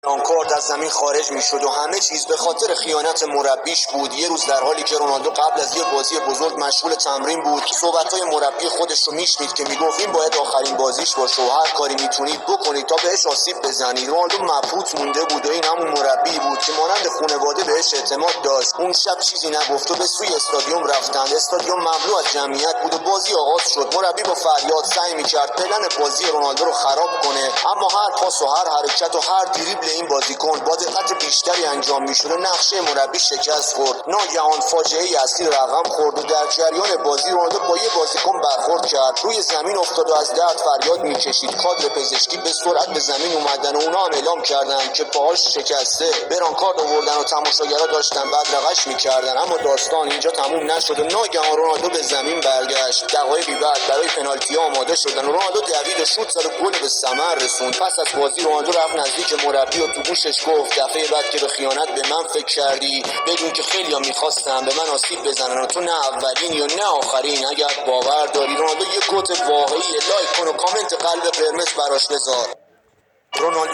برانکارد از زمین خارج میشد و همه چیز به خاطر خیانت مربیش بود. یه روز در حالی که رونالدو قبل از یه بازی بزرگ مشغول تمرین بود، صحبت‌های مربی خودش رو میشنید که میگفت این باید آخرین بازیش باشه و هر کاری میتونید بکنید تا بهش آسیب بزنید. رونالدو مبهوت مونده بود و این همون مربی بود که مانند خانواده بهش اعتماد داشت. اون شب چیزی نگفت و به سوی استادیوم رفتند. استادیوم مملو از جمعیت بود و بازی آغاز شد. مربی با فریاد سعی می‌کرد پلن بازی رونالدو رو خراب کنه، اما هر پاس و هر حرکت و هر دریبل این بازیکن با دقت بیشتری انجام میشد و نقشه مربی شکست خورد. ناگهان فاجعه اصلی رقم خورد و در جریان بازی رونالدو با یه بازیکن برخورد کرد. روی زمین افتاد و از درد فریاد میکشید. کادر پزشکی به سرعت به زمین اومدن و اونا هم اعلام کردن که پاهاش شکسته. برانکارد آوردن و تماشاگرها داشتن بدرقش میکردن، اما داستان اینجا تموم نشد و ناگهان رونالدو به زمین برگشت. دقایقی بعد برای پنالتی آماده شدن و رونالدو دوید و شوت زد و گل به ثمر رسوند. پس از بازی رونالدو رفت نزدیک مربی و تو گوشش گفت دفعه بعد که به خیانت به من فکر کردی بدون که خیلی‌ها می‌خواستن به من آسیب بزنن و تو نه اولین یا نه آخرین. اگر باور داری رونالدو یه گوت واقعی، لایک کن و کامنت قلب قرمز براش بذار. رونالدو